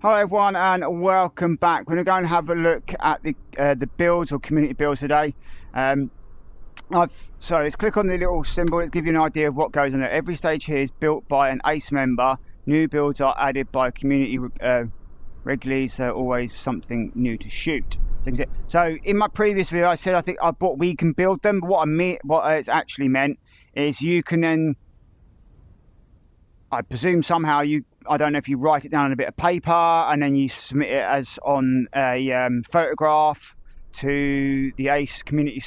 Hello everyone and welcome back. We're going to go and have a look at the builds or community builds today. So let's click on the little symbol. Let's give you an idea of what goes on there. Every stage here is built by an ACE member. New builds are added by community regularly, so always something new to shoot. So in my previous video I said we can build them. What it's actually meant is you can then, I presume somehow I don't know if you write it down on a bit of paper and then you submit it as on a photograph to the ACE community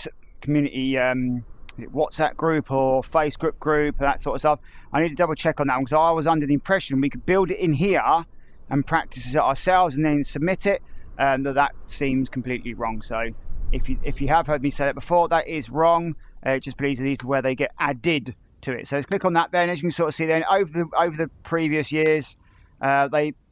WhatsApp group or Facebook group, that sort of stuff. I need to double check on that one because I was under the impression we could build it in here and practice it ourselves and then submit it. That seems completely wrong. So if you have heard me say that before, that is wrong. Just please, these are where they get added to it. So let's click on that then. As you can sort of see then, over the previous years,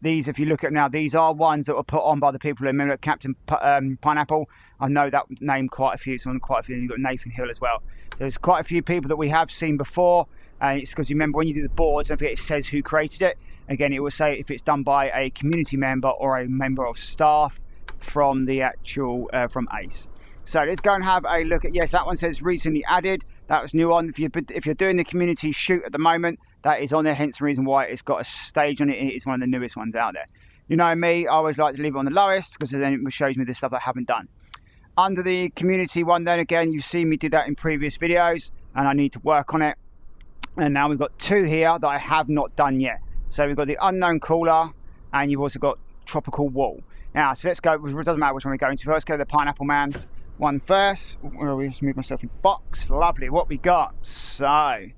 these, if you look at now, these are ones that were put on by the people who remember Captain Pineapple. I know that name quite a few. It's on quite a few. And you've got Nathan Hill as well. There's quite a few people that we have seen before. And it's because you remember when you do the boards, don't forget it says who created it. Again, it will say if it's done by a community member or a member of staff from the actual from ACE. So let's go and have a look at, yes, that one says recently added. That was new on. If you're doing the community shoot at the moment, that is on there, hence the reason why it's got a stage on it. It's one of the newest ones out there. You know me, I always like to leave it on the lowest because then it shows me the stuff I haven't done. Under the community one then, again, you've seen me do that in previous videos and I need to work on it. And now we've got two here that I have not done yet. So we've got the unknown cooler and you've also got tropical wall. Now, so let's go, it doesn't matter which one we're going to. Let's go to the Pineapple Man's one first. Just move myself into the box. Lovely, what we got. So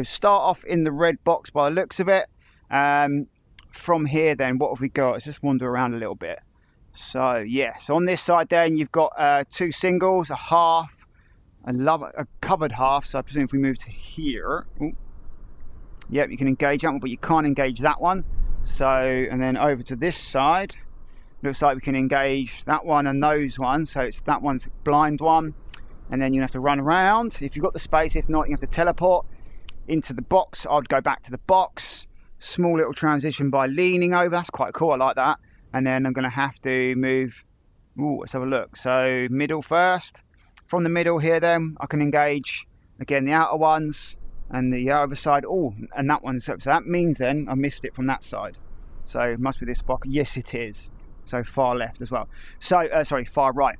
start off in the red box by the looks of it. From here then, what have we got? Let's just wander around a little bit. So yeah, so on this side then you've got two singles, a half, a covered half. So I presume if we move to here, yep, you can engage that one, but you can't engage that one. So, and then over to this side, looks like we can engage that one and those ones. So it's that one's blind one, and then you have to run around if you've got the space. If not, you have to teleport into the box. I'd go back to the box. Small little transition by leaning over. That's quite cool. I like that. And then I'm going to have to move. Let's have a look. So middle first. From the middle here, then I can engage again the outer ones and the other side. And that one's up. So that means then I missed it from that side. So it must be this box. Yes, it is. So far left as well. So far right.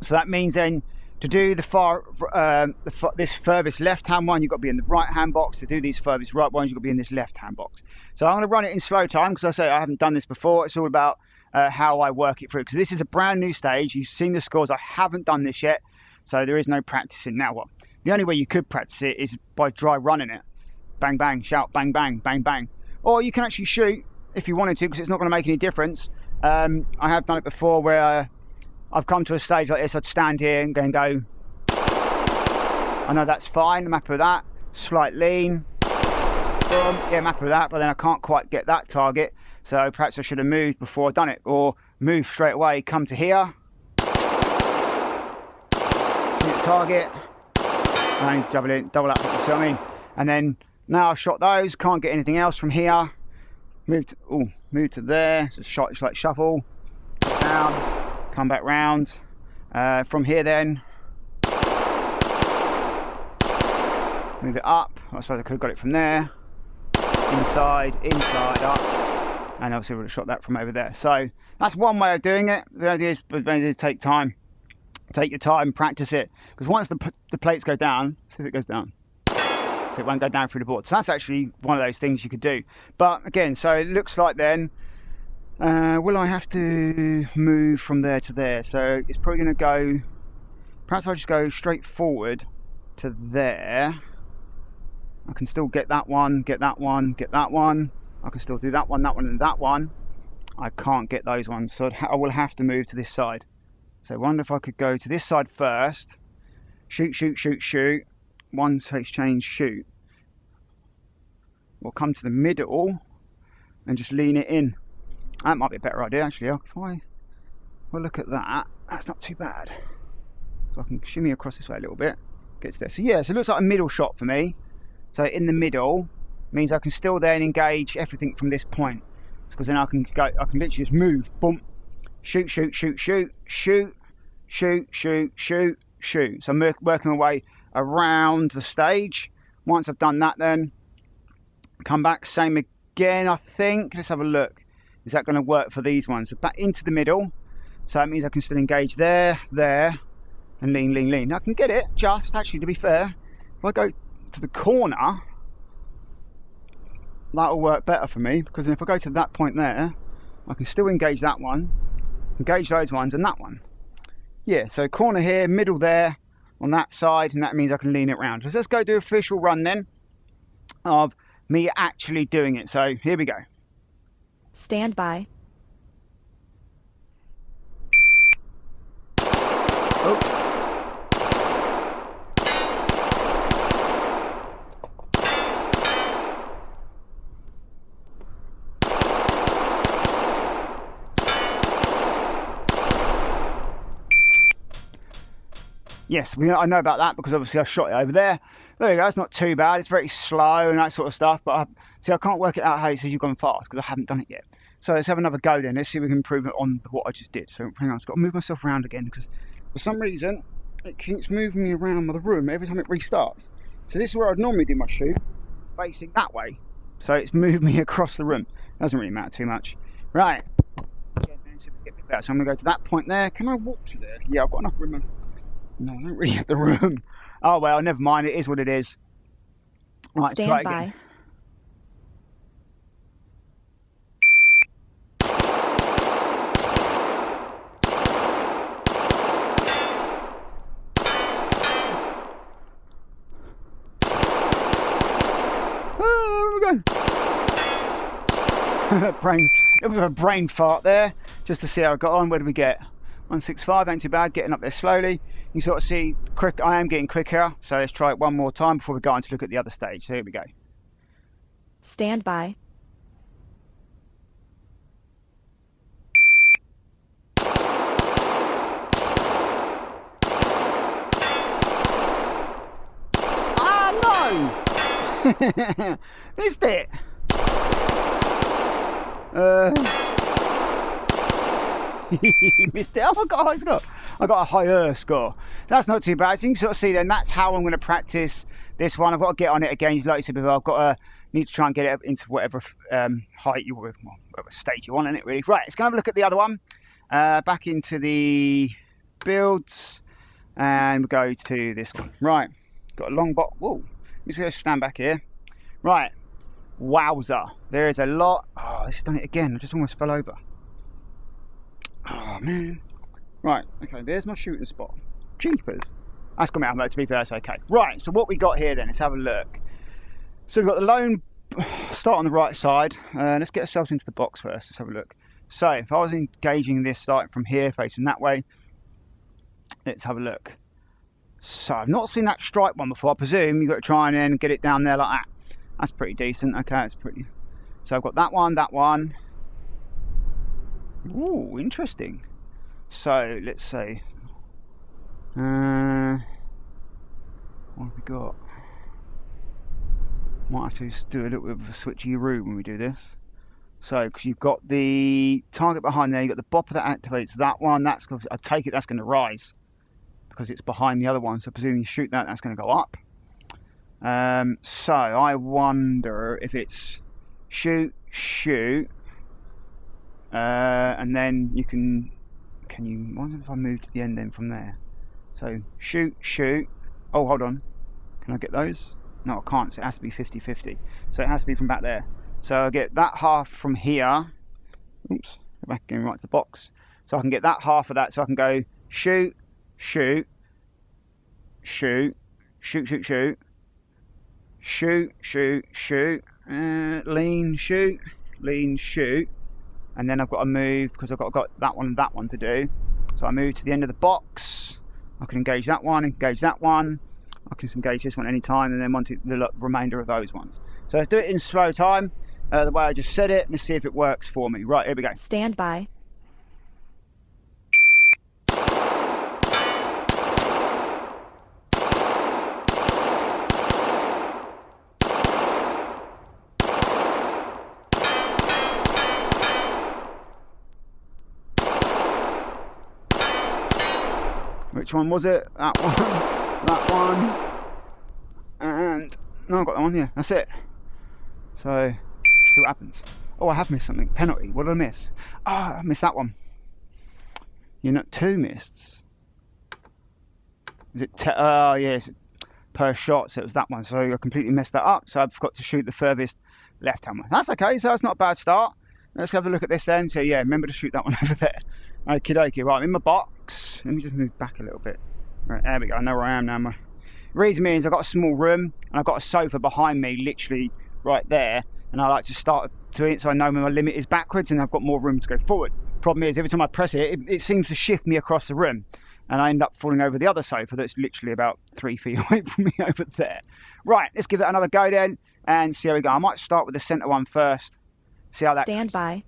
So that means then to do the this furthest left hand one, you've got to be in the right hand box. To do these furthest right ones, you've got to be in this left hand box. So I'm going to run it in slow time because I haven't done this before. It's all about how I work it through, because this is a brand new stage. You've seen the scores. I haven't done this yet, so there is no practicing. Now what? The only way you could practice it is by dry running it. Bang bang, shout, bang bang, bang bang. Or you can actually shoot if you wanted to, because it's not going to make any difference. I have done it before where I've come to a stage like this. I'd stand here and go. I know that's fine. I'm happy with that. Slight lean. Boom. Yeah, I'm happy with that. But then I can't quite get that target. So perhaps I should have moved before I'd done it, or move straight away. Come to here. Shoot the target. And double up. You see what I mean? And then now I've shot those. Can't get anything else from here. Move to there. So shot, it's like shuffle. Down. Come back round. From here then. Move it up. I suppose I could have got it from there. Inside, up. And obviously would have shot that from over there. So that's one way of doing it. The idea is take time. Take your time, practice it. Because once the plates go down, see if it goes down. So it won't go down through the board. So that's actually one of those things you could do. But again, so it looks like then, will I have to move from there to there? So it's probably going to go, perhaps I'll just go straight forward to there. I can still get that one, get that one, get that one. I can still do that one, and that one. I can't get those ones, so I will have to move to this side. So I wonder if I could go to this side first. Shoot, shoot, shoot, shoot. One exchange, shoot. Or come to the middle and just lean it in. That might be a better idea, actually. If I look at that, that's not too bad. So I can shimmy across this way a little bit. Get to there. So yeah, so it looks like a middle shot for me. So in the middle means I can still then engage everything from this point. because then I can literally just move, boom, shoot, shoot, shoot, shoot, shoot, shoot, shoot, shoot, shoot. So I'm working my way around the stage. Once I've done that, then come back, same again, I think. Let's have a look. Is that going to work for these ones? So back into the middle. So that means I can still engage there, and lean, lean, lean. Now I can get it, just actually, to be fair, if I go to the corner, that'll work better for me, because if I go to that point there, I can still engage that one, engage those ones, and that one. Yeah, so corner here, middle there, on that side, and that means I can lean it round. So let's go do an official run then of me actually doing it. So here we go. Stand by. Oh. Yes, I know about that because obviously I shot it over there. There you go, it's not too bad. It's very slow and that sort of stuff. But I can't work it out how it says you've gone fast because I haven't done it yet. So let's have another go then. Let's see if we can improve it on what I just did. So hang on, I've got to move myself around again because for some reason it keeps moving me around the room every time it restarts. So this is where I'd normally do my shoot, facing that way. So it's moved me across the room. Doesn't really matter too much. Right. Again, then see if we can get a bit better. So I'm going to go to that point there. Can I walk to there? Yeah, I've got enough room. No, I don't really have the room. Oh well, never mind. It is what it is. Right, stand by. Oh, where are we going? Brain. It was a brain fart there, just to see how I got on. Where did we get? 165, ain't too bad, getting up there slowly. You sort of see, I am getting quicker, so let's try it one more time before we go on to look at the other stage. So here we go. Stand by. Ah, no! Missed it! Missed it. Oh my god, I got a higher score. That's not too bad. So you can sort of see then that's how I'm going to practice this one. I've got to get on it again. Like I said before, I've got to need to try and get it into whatever height you want, whatever stage you want in it really. Right, let's go have a look at the other one. Back into the builds and we'll go to this one. Right, got a long bot. Whoa, let me just stand back here. Right, wowzer. There is a lot. Oh, this has done it again. I just almost fell over. Oh man. Right, okay, there's my shooting spot. Jeepers. That's got me out of mode, to be fair, that's okay. Right, so what we got here then, let's have a look. So we've got the lone start on the right side. Let's get ourselves into the box first, let's have a look. So if I was engaging this starting from here, facing that way, let's have a look. So I've not seen that stripe one before. I presume you've got to try and then get it down there like that. That's pretty decent. Okay, that's pretty. So I've got that one, that one. Ooh, interesting. So let's see. What have we got? Might have to do a little bit of a switchy route when we do this. So, because you've got the target behind there, you've got the bopper that activates that one. That's, I take it that's going to rise because it's behind the other one. So, presuming you shoot that, that's going to go up. So, I wonder if it's shoot, and then you can you? I wonder if I move to the end then from there. So, shoot. Oh, hold on. Can I get those? No, I can't. So it has to be 50-50. So it has to be from back there. So I get that half from here. Oops, go back again right to the box. So I can get that half of that. So I can go shoot, lean, shoot. And then I've got to move because I've got that one and that one to do. So I move to the end of the box. I can engage that one, engage that one. I can engage this one anytime and then want the remainder of those ones. So let's do it in slow time, the way I just said it. Let's see if it works for me. Right, here we go. Stand by. Which one was it? That one. That one. And no, I got that one. Yeah, that's it. So see what happens. Oh, I have missed something. Penalty. What did I miss? Oh, I missed that one. You're not 2 missed. Is it? Oh, yes. Per shot. So it was that one. So I completely messed that up. So I forgot to shoot the furthest left-hand one. That's okay. So that's not a bad start. Let's have a look at this then. So yeah, remember to shoot that one over there. Okie dokie. Right, I'm in my box. Let me just move back a little bit. Right, there we go. I know where I am now. The reason is I've got a small room and I've got a sofa behind me, literally right there. And I like to start to it so I know when my limit is backwards and I've got more room to go forward. Problem is, every time I press it, it seems to shift me across the room. And I end up falling over the other sofa that's literally about 3 feet away from me over there. Right, let's give it another go then and see how we go. I might start with the centre one first. See how that Stand goes. by.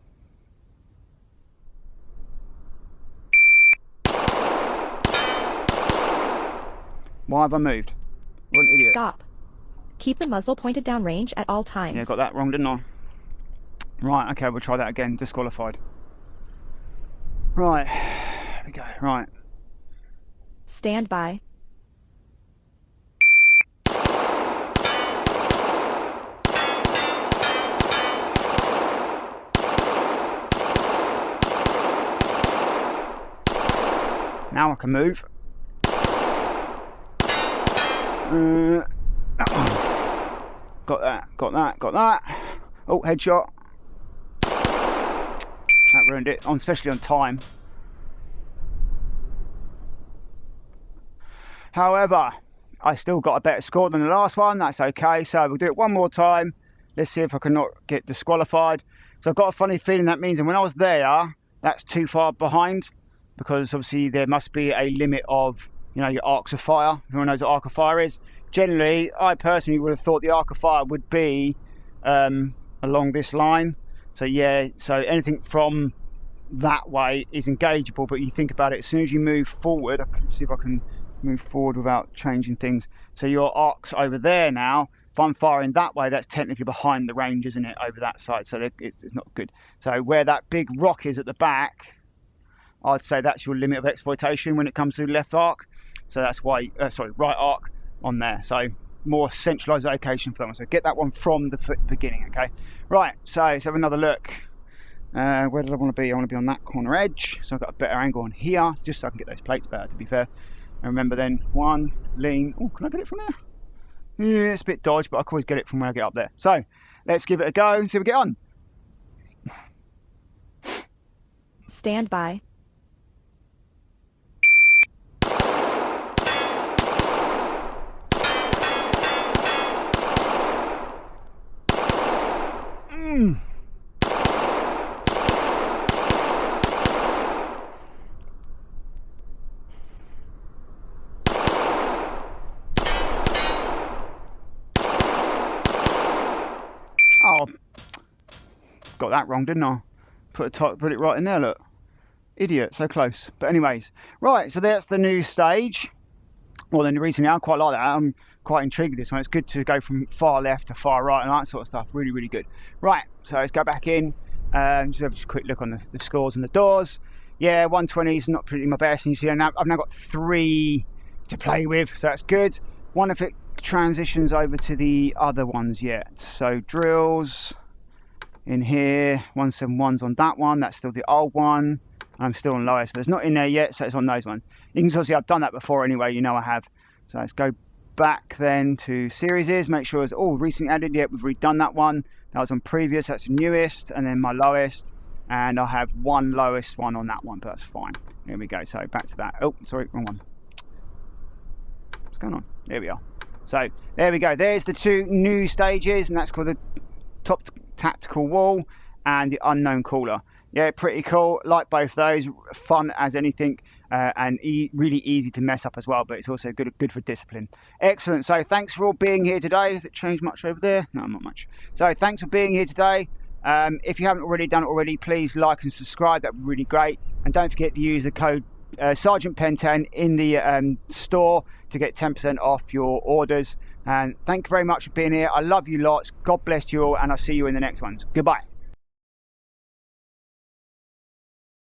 Why have I moved? What an idiot. Stop. Keep the muzzle pointed down range at all times. Yeah, got that wrong, didn't I? Right, okay, we'll try that again. Disqualified. Right, here we go. Right. Stand by. Now I can move. That one. Got that, got that, got that. Oh, headshot. That ruined it, especially on time. However, I still got a better score than the last one. That's okay, so we'll do it one more time. Let's see if I can not get disqualified. So I've got a funny feeling that means that when I was there, that's too far behind, because obviously there must be a limit of, you know, your arcs of fire. Everyone knows what arc of fire is. Generally, I personally would have thought the arc of fire would be along this line. So yeah, so anything from that way is engageable, but you think about it, as soon as you move forward, I can see if I can move forward without changing things. So your arc's over there now. If I'm firing that way, that's technically behind the range, isn't it, over that side? So it's not good. So where that big rock is at the back, I'd say that's your limit of exploitation when it comes to the left arc. So that's why, right arc on there. So more centralized location for that one. So get that one from the beginning, okay? Right, so let's have another look. Where did I want to be? I want to be on that corner edge. So I've got a better angle on here, just so I can get those plates better, to be fair. And remember then, one, lean. Oh, can I get it from there? Yeah, it's a bit dodgy, but I can always get it from when I get up there. So let's give it a go and see if we get on. Stand by. Oh, got that wrong, didn't I? Put it right in there, look. Idiot, so close. But anyways, right, so that's the new stage. Well, then recently I quite like that. I'm quite intrigued with this one. It's good to go from far left to far right and that sort of stuff. Really, really good. Right, so let's go back in. Just have a quick look on the scores and the doors. Yeah, 120 is not pretty my best. And you see, I've now got 3 to play with, so that's good. One if it transitions over to the other ones yet. So drills in here, 171's on that one. That's still the old one. I'm still on lowest. So it's not in there yet, so it's on those ones. You can see I've done that before anyway. You know I have. So let's go back then to series. Make sure it's all recently added. Yet we've redone that one. That was on previous. That's the newest, and then my lowest. And I have one lowest one on that one, but that's fine. Here we go. So back to that. Oh, sorry, wrong one. What's going on? There we are. So there we go. There's the 2 new stages, and that's called the top tactical wall and the unknown cooler. Yeah, pretty cool. Like both those, fun as anything, and really easy to mess up as well. But it's also good for discipline. Excellent. So thanks for all being here today. Has it changed much over there? No, not much. So thanks for being here today. If you haven't already done it already, please like and subscribe. That'd be really great. And don't forget to use the code Sergeant Pen 10 in the store to get 10% off your orders. And thank you very much for being here. I love you lots. God bless you all, and I'll see you in the next ones. Goodbye.